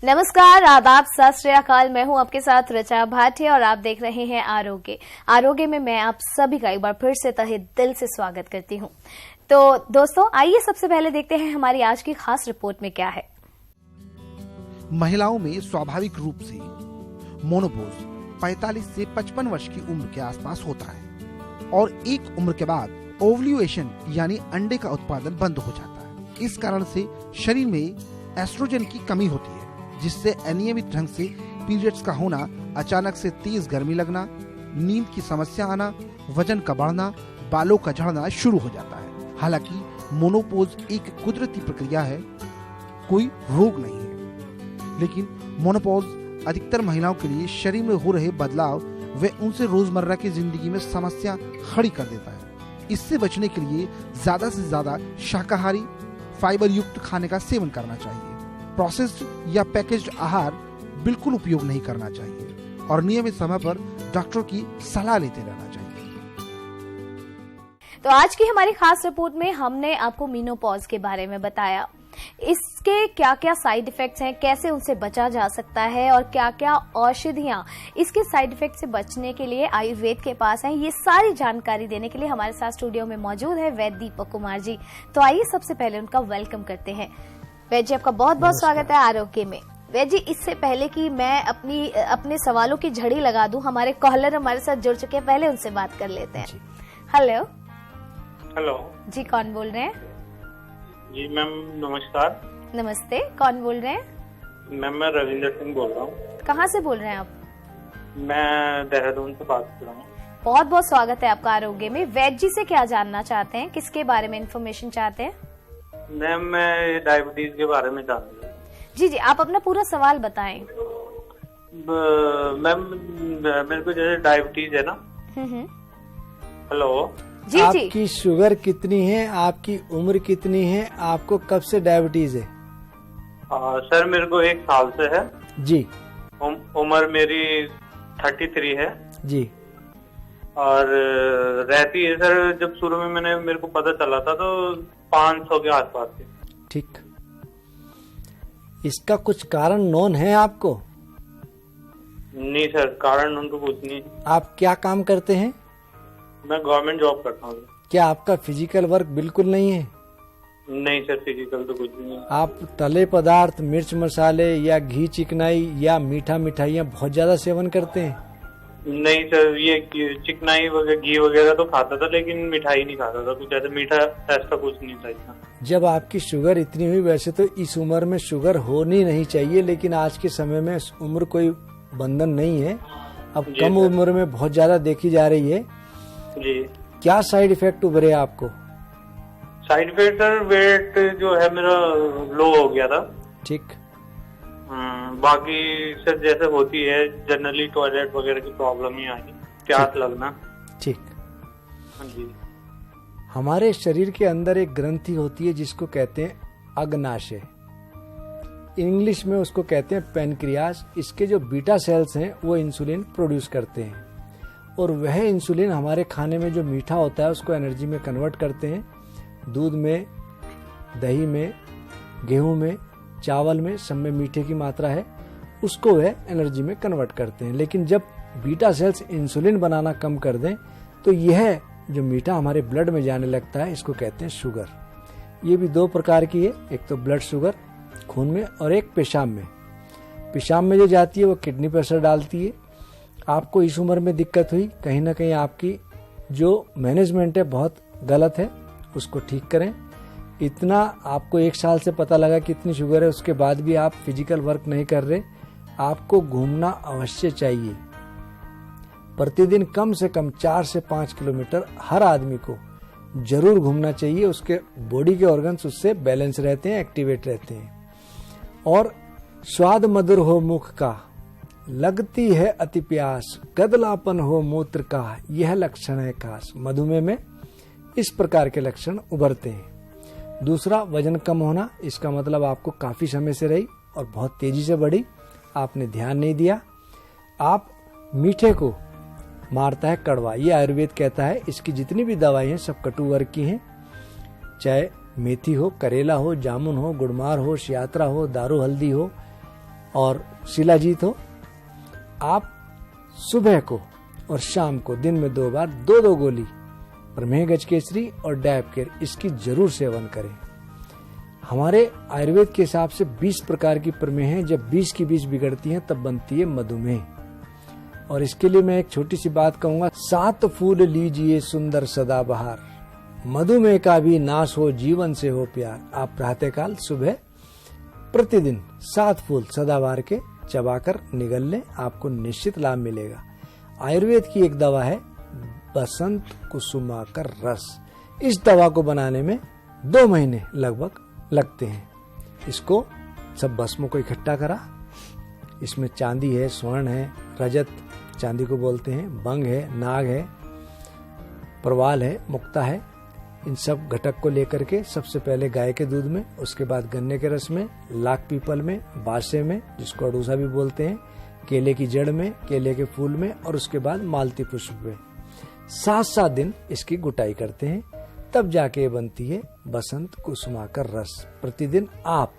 नमस्कार, आदाब, सत श्री अकाल। मैं हूं आपके साथ ऋचा भाटिया और आप देख रहे हैं आरोग्य में मैं आप सभी का एक बार फिर से तहे दिल से स्वागत करती हूं। तो दोस्तों, आइए सबसे पहले देखते हैं हमारी आज की खास रिपोर्ट में क्या है। महिलाओं में स्वाभाविक रूप से मोनोपोज 45 से 55 वर्ष की उम्र के आसपास होता है और एक उम्र के बाद ओवल्यूएशन यानी अंडे का उत्पादन बंद हो जाता है। इस कारण से शरीर में एस्ट्रोजन की कमी होती है, जिससे अनियमित ढंग से पीरियड्स का होना, अचानक से तेज गर्मी लगना, नींद की समस्या आना, वजन का बढ़ना, बालों का झड़ना शुरू हो जाता है। हालांकि मोनोपोज एक कुदरती प्रक्रिया है, कोई रोग नहीं है, लेकिन मोनोपोज अधिकतर महिलाओं के लिए शरीर में हो रहे बदलाव व उनसे रोजमर्रा की जिंदगी में समस्या खड़ी कर देता है। इससे बचने के लिए ज्यादा से ज्यादा शाकाहारी फाइबर युक्त खाने का सेवन करना चाहिए। प्रोसेस्ड या पैकेज्ड आहार बिल्कुल उपयोग नहीं करना चाहिए और नियमित समय पर डॉक्टर की सलाह लेते रहना चाहिए। तो आज की हमारी खास रिपोर्ट में हमने आपको मेनोपॉज के बारे में बताया। इसके क्या क्या साइड इफेक्ट्स हैं, कैसे उनसे बचा जा सकता है और क्या क्या औषधियां इसके साइड इफेक्ट से बचने के लिए आयुर्वेद के पास हैं, ये सारी जानकारी देने के लिए हमारे साथ स्टूडियो में मौजूद है वैद्य दीपक कुमार जी। तो आइए सबसे पहले उनका वेलकम करते हैं। वैद्य जी, आपका बहुत बहुत स्वागत है आरोग्य में। वैद्य जी, इससे पहले कि मैं अपने सवालों की झड़ी लगा दूं, हमारे कॉलर हमारे साथ जुड़ चुके हैं, पहले उनसे बात कर लेते हैं। हेलो जी, कौन बोल रहे हैं? जी मैम, नमस्कार। नमस्ते, कौन बोल रहे हैं? मैम, मैं रविंदर सिंह बोल रहा हूँ। कहाँ से बोल रहे हैं आप? मैं देहरादून से बात कर रहा हूँ। बहुत बहुत स्वागत है आपका आरोग्य में। वैद्य जी से क्या जानना चाहते हैं, किसके बारे में इन्फॉर्मेशन चाहते हैं? मैम, मैं डायबिटीज के बारे में जानता हूँ। जी, आप अपना पूरा सवाल बताएं। मैम, मेरे को जैसे डायबिटीज है ना। हेलो जी। आपकी शुगर कितनी है, आपकी उम्र कितनी है, आपको कब से डायबिटीज है? सर, मेरे को 1 साल से है जी। उम्र मेरी 33 है जी। और रहती है सर, जब शुरू में मेरे को पता चला था तो 500 के आसपास थी। ठीक। इसका कुछ कारण नोन है आपको? नहीं सर, कारण नोन तो कुछ नहीं। आप क्या काम करते हैं? मैं गवर्नमेंट जॉब करता हूँ। क्या आपका फिजिकल वर्क बिल्कुल नहीं है? नहीं सर, फिजिकल तो कुछ नहीं है। आप तले पदार्थ, मिर्च मसाले या घी चिकनाई या मीठा मिठाइयाँ बहुत ज्यादा सेवन करते हैं? नहीं सर, ये चिकनाई वगैरह, घी वगैरह तो खाता था, लेकिन मिठाई नहीं खाता था। कुछ ऐसा मीठा ऐसा कुछ नहीं था। जब आपकी शुगर इतनी हुई, वैसे तो इस उम्र में शुगर होनी नहीं चाहिए, लेकिन आज के समय में उम्र कोई बंधन नहीं है। अब कम उम्र में बहुत ज्यादा देखी जा रही है जी। क्या साइड इफेक्ट उभरे आपको? साइड इफेक्ट सर, वेट जो है मेरा लो हो गया था। ठीक। बाकी सर जैसे होती है जनरली टॉयलेट वगैरह की प्रॉब्लम ही आई, प्यास लगना। ठीक। हाँ जी। हमारे शरीर के अंदर एक ग्रंथि होती है जिसको कहते हैं अग्नाशय, इंग्लिश में उसको कहते हैं पैनक्रियास। इसके जो बीटा सेल्स हैं वो इंसुलिन प्रोड्यूस करते हैं और वह इंसुलिन हमारे खाने में जो मीठा होता है उसको एनर्जी में कन्वर्ट करते हैं। दूध में, दही में, गेहूं में, चावल में, सब में मीठे की मात्रा है, उसको वह एनर्जी में कन्वर्ट करते हैं। लेकिन जब बीटा सेल्स इंसुलिन बनाना कम कर दें तो यह जो मीठा हमारे ब्लड में जाने लगता है, इसको कहते हैं शुगर। ये भी 2 प्रकार की है, एक तो ब्लड शुगर खून में और एक पेशाब में। पेशाब में जो जाती है वो किडनी पर असर डालती है। आपको इस उम्र में दिक्कत हुई, कहीं ना कहीं आपकी जो मैनेजमेंट है बहुत गलत है, उसको ठीक करें। इतना आपको 1 साल से पता लगा कि इतनी शुगर है, उसके बाद भी आप फिजिकल वर्क नहीं कर रहे, आपको घूमना अवश्य चाहिए। प्रतिदिन कम से कम 4 से 5 किलोमीटर हर आदमी को जरूर घूमना चाहिए। उसके बॉडी के ऑर्गन्स उससे बैलेंस रहते हैं, एक्टिवेट रहते हैं। और स्वाद मधुर हो मुख का, लगती है अति प्यास, गदलापन हो मूत्र का, यह लक्षण है खास। मधुमेह में इस प्रकार के लक्षण उभरते हैं। दूसरा, वजन कम होना, इसका मतलब आपको काफी समय से रही और बहुत तेजी से बढ़ी, आपने ध्यान नहीं दिया। आप मीठे को मारता है कड़वा, ये आयुर्वेद कहता है। इसकी जितनी भी दवाई हैं सब कटु वर्ग की हैं, चाहे मेथी हो, करेला हो, जामुन हो, गुड़मार हो, शियात्रा हो, दारू हल्दी हो, और शिलाजीत हो, आप सुबह को और शाम को दिन में 2 बार 2-2 गोली प्रमेह गजकेसरी और डायपकेयर इसकी जरूर सेवन करें। हमारे आयुर्वेद के हिसाब से 20 प्रकार की प्रमेह हैं। जब 20 की 20 बिगड़ती हैं तब बनती है मधुमेह। और इसके लिए मैं एक छोटी सी बात कहूंगा, 7 फूल लीजिए सुंदर सदाबहार, मधुमेह का भी नाश हो जीवन से हो प्यार। आप प्रातःकाल सुबह प्रतिदिन 7 फूल सदाबहार के चबाकर निगल लें, आपको निश्चित लाभ मिलेगा। आयुर्वेद की एक दवा है बसंत कुसुमाकर रस। इस दवा को बनाने में 2 महीने लगभग लगते हैं। इसको सब भस्मों को इकट्ठा करा, इसमें चांदी है, स्वर्ण है, रजत चांदी को बोलते हैं, बंग है, नाग है, प्रवाल है, मुक्ता है, इन सब घटक को लेकर के सबसे पहले गाय के दूध में, उसके बाद गन्ने के रस में, लाख पीपल में, बासे में जिसको अड़ूसा भी बोलते हैं, केले की जड़ में, केले के फूल में और उसके बाद मालती पुष्प में 7-7 दिन इसकी गुटाई करते हैं, तब जाके बनती है बसंत कुसुमाकर रस। प्रतिदिन आप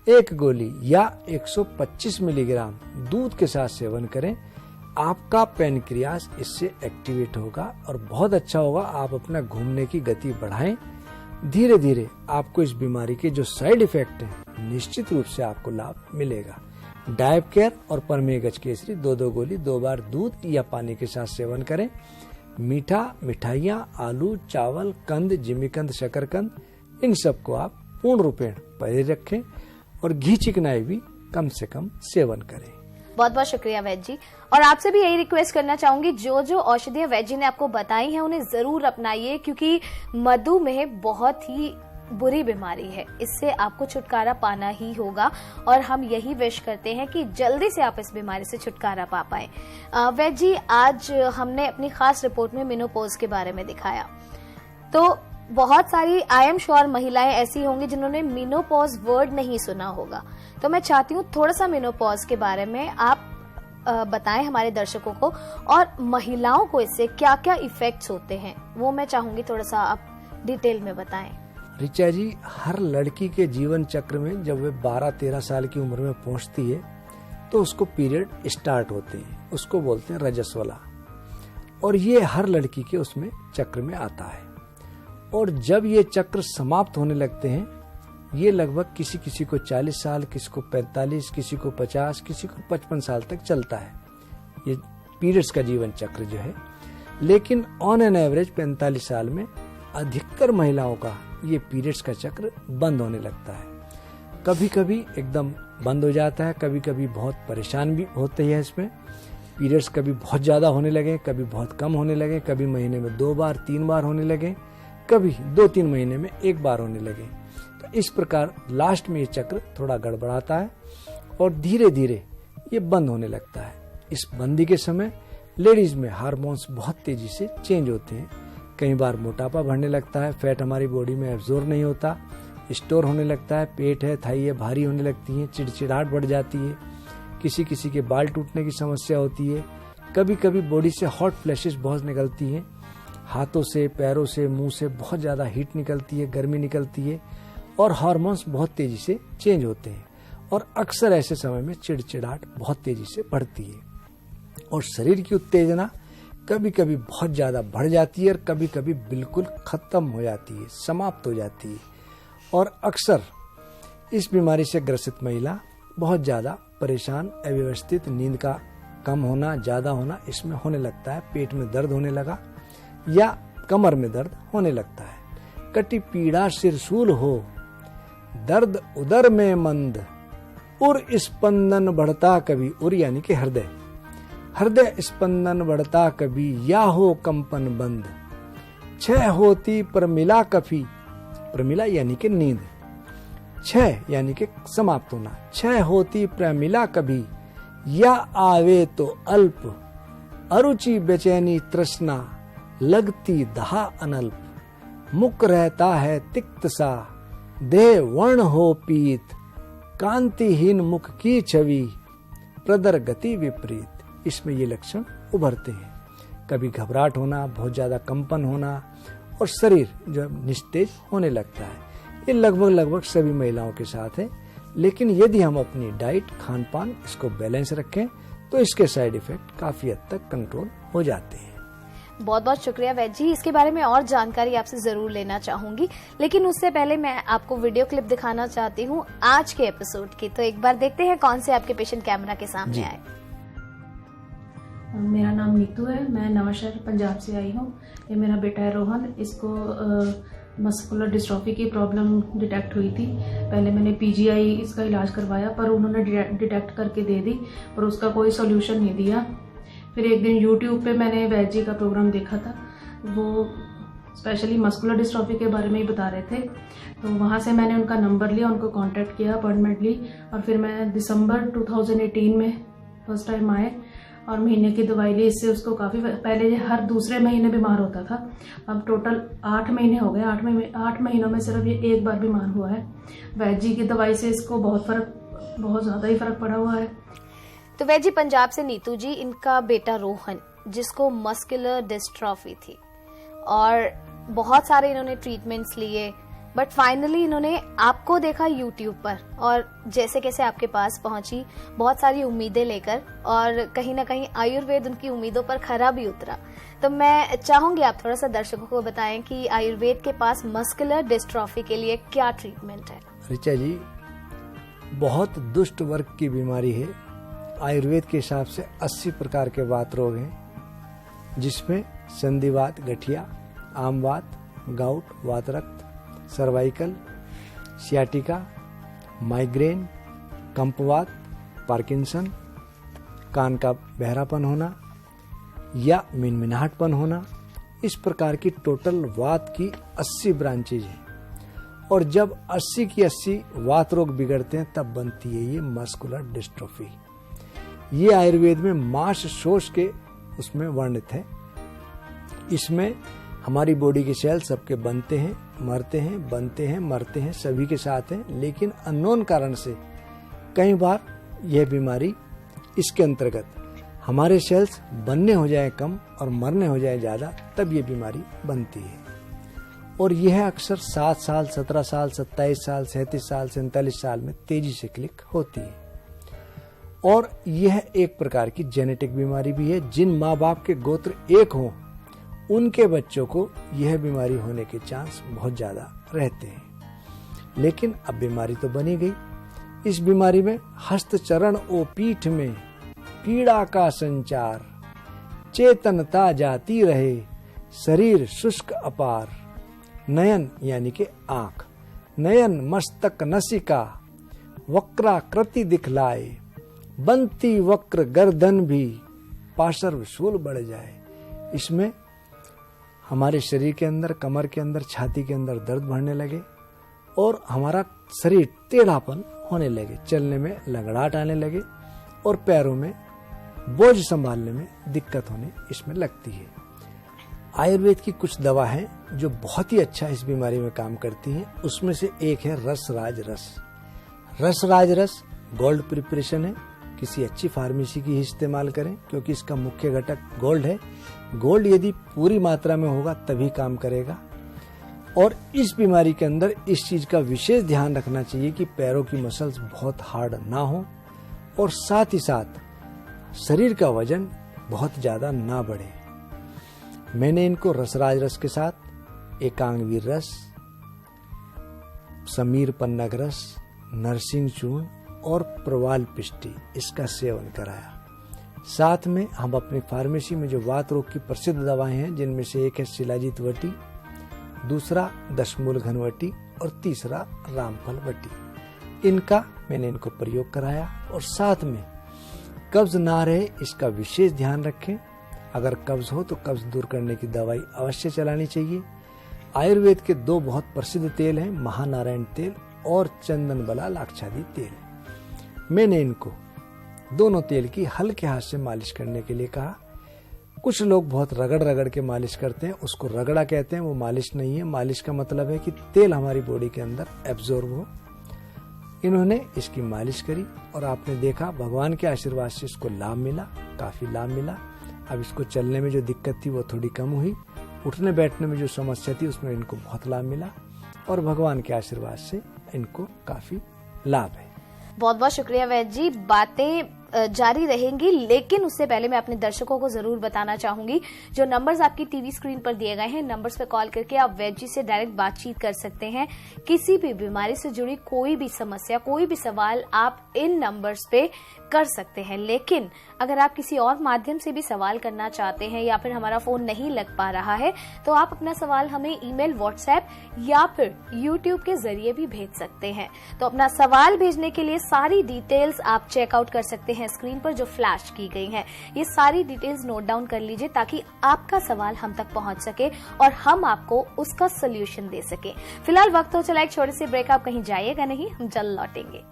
1 गोली या 125 मिलीग्राम दूध के साथ सेवन करें। आपका पैनक्रियास इससे एक्टिवेट होगा और बहुत अच्छा होगा। आप अपना घूमने की गति बढ़ाएं। धीरे धीरे आपको इस बीमारी के जो साइड इफेक्ट हैं निश्चित रूप से आपको लाभ मिलेगा। डायपकेयर और प्रमेह गजकेसरी 2-2 गोली 2 बार दूध या पानी के साथ सेवन करें। मीठा, मिठाइयाँ, आलू, चावल, कंद, जिमीकंद, शकरकंद, इन सबको आप पूर्ण रूपेण परे रखें और घी चिकनाई भी कम से कम सेवन करें। बहुत बहुत शुक्रिया वैद्य जी। और आपसे भी यही रिक्वेस्ट करना चाहूंगी, जो जो औषधियां वैद्य जी ने आपको बताई हैं उन्हें जरूर अपनाइए, क्योंकि मधुमेह बहुत ही बुरी बीमारी है, इससे आपको छुटकारा पाना ही होगा और हम यही विश करते हैं कि जल्दी से आप इस बीमारी से छुटकारा पा पाएं। वैद्य जी, आज हमने अपनी खास रिपोर्ट में मेनोपॉज के बारे में दिखाया, तो बहुत सारी आई एम श्योर महिलाएं ऐसी होंगी जिन्होंने मेनोपॉज वर्ड नहीं सुना होगा, तो मैं चाहती हूँ थोड़ा सा मेनोपॉज के बारे में आप बताएं हमारे दर्शकों को, और महिलाओं को इससे क्या क्या इफेक्ट्स होते हैं वो मैं चाहूंगी थोड़ा सा आप डिटेल में बताएं। रिचा जी, हर लड़की के जीवन चक्र में जब वे 12-13 साल की उम्र में पहुंचती है तो उसको पीरियड स्टार्ट होते हैं, उसको बोलते हैं रजस्वला, और ये हर लड़की के उसमें चक्र में आता है। और जब ये चक्र समाप्त होने लगते हैं, ये लगभग किसी किसी को 40 साल, किसी को 45, किसी को 50, किसी को 55 साल तक चलता है ये पीरियड्स का जीवन चक्र जो है। लेकिन ऑन एन एवरेज 45 साल में अधिकतर महिलाओं का ये पीरियड्स का चक्र बंद होने लगता है। कभी कभी एकदम बंद हो जाता है, कभी कभी बहुत परेशान भी होते हैं इसमें। पीरियड्स कभी बहुत ज्यादा होने लगे, कभी बहुत कम होने लगे, कभी महीने में 2 बार 3 बार होने लगे, कभी 2-3 महीने में 1 बार होने लगे। तो इस प्रकार लास्ट में ये चक्र थोड़ा गड़बड़ाता है और धीरे धीरे ये बंद होने लगता है। इस बंदी के समय लेडीज में हार्मोन्स बहुत तेजी से चेंज होते हैं। कई बार मोटापा बढ़ने लगता है, फैट हमारी बॉडी में एब्जॉर्ब नहीं होता, स्टोर होने लगता है, पेट है, थाई है, भारी होने लगती है, चिड़चिड़ाहट बढ़ जाती है, किसी किसी के बाल टूटने की समस्या होती है, कभी कभी बॉडी से हॉट फ्लैशेस बहुत निकलती हैं, हाथों से, पैरों से, मुंह से बहुत ज्यादा हीट निकलती है, गर्मी निकलती है और हार्मोन्स बहुत तेजी से चेंज होते हैं। और अक्सर ऐसे समय में चिड़चिड़ाहट बहुत तेजी से बढ़ती है और शरीर की उत्तेजना कभी कभी बहुत ज्यादा बढ़ जाती है और कभी कभी बिल्कुल खत्म हो जाती है, समाप्त हो जाती है। और अक्सर इस बीमारी से ग्रसित महिला बहुत ज्यादा परेशान, अव्यवस्थित, नींद का कम होना, ज्यादा होना इसमें होने लगता है। पेट में दर्द होने लगा या कमर में दर्द होने लगता है। कटी पीड़ा सिरसूल हो, दर्द उदर में मंद, उर स्पंदन बढ़ता कभी, उर यानी कि हृदय, हृदय स्पंदन बढ़ता कभी, या हो कंपन बंद, छह होती प्रमिला कफी, प्रमिला यानी कि नींद, छह यानी कि समाप्त होना, छह होती प्रमिला कभी, या आवे तो अल्प, अरुचि बेचैनी तृष्णा, लगती दहा अनल्प, मुक रहता है तिक्त सा, देह वर्ण हो पीत, कांतिहीन मुख की छवि, प्रदर गति विपरीत। इसमें ये लक्षण उभरते हैं। कभी घबराहट होना, बहुत ज्यादा कंपन होना और शरीर जो निस्तेज होने लगता है। ये लगभग सभी महिलाओं के साथ है। लेकिन यदि हम अपनी डाइट, खान पान इसको बैलेंस रखें तो इसके साइड इफेक्ट काफी हद तक कंट्रोल हो जाते हैं। बहुत बहुत शुक्रिया वैद्य जी, इसके बारे में और जानकारी आपसे जरूर लेना चाहूंगी, लेकिन उससे पहले मैं आपको वीडियो क्लिप दिखाना चाहती हूँ आज के एपिसोड की। तो एक बार देखते हैं कौन से आपके पेशेंट कैमरा के सामने आए। मेरा नाम नीतू है, मैं नवांशहर पंजाब से आई हूँ। ये मेरा बेटा है रोहन, इसको मस्कुलर डिस्ट्रॉफी की प्रॉब्लम डिटेक्ट हुई थी। पहले मैंने पीजीआई इसका इलाज करवाया, पर उन्होंने डिटेक्ट करके दे दी, पर उसका कोई सोल्यूशन नहीं दिया। फिर एक दिन यूट्यूब पे मैंने वैद्य जी का प्रोग्राम देखा था, वो स्पेशली मस्कुलर डिस्ट्रॉफी के बारे में ही बता रहे थे। तो वहाँ से मैंने उनका नंबर लिया, उनको कांटेक्ट किया, अपॉइंटमेंट ली, और फिर मैं दिसंबर 2018 में फर्स्ट टाइम आए और महीने की दवाई ली। इससे उसको काफ़ी, पहले ये हर दूसरे महीने बीमार होता था, अब टोटल 8 महीने हो गए। 8 महीनों में सिर्फ ये एक बार बीमार हुआ है। वैद्य जी की दवाई से इसको बहुत ज़्यादा ही फर्क पड़ा हुआ है। तो वैद्य जी, पंजाब से नीतू जी, इनका बेटा रोहन जिसको मस्कुलर डिस्ट्रॉफी थी और बहुत सारे इन्होंने ट्रीटमेंट्स लिए, बट फाइनली इन्होंने आपको देखा यूट्यूब पर और जैसे कैसे आपके पास पहुंची बहुत सारी उम्मीदें लेकर, और कहीं ना कहीं आयुर्वेद उनकी उम्मीदों पर खरा भी उतरा। तो मैं चाहूंगी आप थोड़ा सा दर्शकों को बताएं कि आयुर्वेद के पास मस्कुलर डिस्ट्रॉफी के लिए क्या ट्रीटमेंट है। ऋचा जी, बहुत दुष्ट वर्ग की बीमारी है। आयुर्वेद के हिसाब से 80 प्रकार के वात रोग हैं, जिसमें संधिवात, गठिया, आमवात, गाउट, वातरक्त, सर्वाइकल, सियाटिका, माइग्रेन, कंपवात, पार्किंसन, कान का बहरापन होना या मिनमिनाहटपन होना, इस प्रकार की टोटल वात की 80 ब्रांचेज हैं। और जब 80 की 80 वात रोग बिगड़ते हैं तब बनती है ये मस्कुलर डिस्ट्रोफी। ये आयुर्वेद में मांस शोष के उसमें वर्णित है। इसमें हमारी बॉडी के सेल सबके बनते हैं, मरते हैं, बनते हैं, मरते हैं, सभी के साथ हैं, लेकिन अननोन कारण से कई बार यह बीमारी इसके अंतर्गत हमारे सेल्स बनने हो जाए कम और मरने हो जाए ज्यादा, तब ये बीमारी बनती है। और यह अक्सर 7 साल, 17 साल, 27 साल, 37 साल, 47 साल में तेजी से क्लिक होती है। और यह एक प्रकार की जेनेटिक बीमारी भी है। जिन माँ बाप के गोत्र एक हों उनके बच्चों को यह बीमारी होने के चांस बहुत ज्यादा रहते हैं। लेकिन अब बीमारी तो बनी गई। इस बीमारी में हस्त, चरण ओ पीठ में पीड़ा का संचार, चेतनता जाती रहे, शरीर शुष्क अपार, नयन यानी के आंख, नयन मस्तक नसिका, वक्राकृति दिखलाए, बनती वक्र गर्दन भी, पार्श्व शूल बढ़ जाए। इसमें हमारे शरीर के अंदर, कमर के अंदर, छाती के अंदर दर्द बढ़ने लगे और हमारा शरीर टेढ़ापन होने लगे, चलने में लंगड़ाहट आने लगे और पैरों में बोझ संभालने में दिक्कत होने इसमें लगती है। आयुर्वेद की कुछ दवा हैं जो बहुत ही अच्छा इस बीमारी में काम करती हैं। उसमें से एक है रसराज रस। रसराज रस गोल्ड प्रिपरेशन है। किसी अच्छी फार्मेसी की ही इस्तेमाल करें, क्योंकि इसका मुख्य घटक गोल्ड है। गोल्ड यदि पूरी मात्रा में होगा तभी काम करेगा। और इस बीमारी के अंदर इस चीज का विशेष ध्यान रखना चाहिए कि पैरों की मसल्स बहुत हार्ड ना हो और साथ ही साथ शरीर का वजन बहुत ज्यादा ना बढ़े। मैंने इनको रसराज रस के साथ एकांगवीर रस, समीर पन्नग रस, नरसिंह चूर्ण और प्रवाल पिष्टी इसका सेवन कराया। साथ में हम अपनी फार्मेसी में जो वात रोग की प्रसिद्ध दवाएं हैं, जिनमें से एक है शिलाजीत वटी, दूसरा दशमूल घनवटी और तीसरा रामफल वटी, मैंने इनको प्रयोग कराया। और साथ में कब्ज ना रहे इसका विशेष ध्यान रखें। अगर कब्ज हो तो कब्ज दूर करने की दवाई अवश्य चलानी चाहिए। आयुर्वेद के 2 बहुत प्रसिद्ध तेल हैं, महानारायण तेल और चंदन बला लाक्षादी तेल। मैंने इनको दोनों तेल की हल्के हाथ से मालिश करने के लिए कहा। कुछ लोग बहुत रगड़ रगड़ के मालिश करते हैं, उसको रगड़ा कहते हैं, वो मालिश नहीं है। मालिश का मतलब है कि तेल हमारी बॉडी के अंदर एब्जॉर्ब हो। इन्होंने इसकी मालिश करी और आपने देखा भगवान के आशीर्वाद से इसको लाभ मिला, काफी लाभ मिला। अब इसको चलने में जो दिक्कत थी वो थोड़ी कम हुई, उठने बैठने में जो समस्या थी उसमें इनको बहुत लाभ मिला और भगवान के आशीर्वाद से इनको काफी लाभ है। बहुत बहुत शुक्रिया वैद्य जी। बातें जारी रहेंगी, लेकिन उससे पहले मैं अपने दर्शकों को जरूर बताना चाहूंगी, जो नंबर्स आपकी टीवी स्क्रीन पर दिए गए हैं, नंबर्स पे कॉल करके आप वैद्य जी से डायरेक्ट बातचीत कर सकते हैं। किसी भी बीमारी से जुड़ी कोई भी समस्या, कोई भी सवाल आप इन नंबर्स पे कर सकते हैं। लेकिन अगर आप किसी और माध्यम से भी सवाल करना चाहते हैं या फिर हमारा फोन नहीं लग पा रहा है, तो आप अपना सवाल हमें ईमेल, व्हाट्सएप या फिर यूट्यूब के जरिए भी भेज सकते हैं। तो अपना सवाल भेजने के लिए सारी डिटेल्स आप चेकआउट कर सकते हैं स्क्रीन पर जो फ्लैश की गई हैं। ये सारी डिटेल्स नोट डाउन कर लीजिए ताकि आपका सवाल हम तक पहुंच सके और हम आपको उसका सोल्यूशन दे सके। फिलहाल वक्त हो चला एक छोटे से ब्रेक, आप कहीं जाइएगा नहीं, हम जल्द लौटेंगे।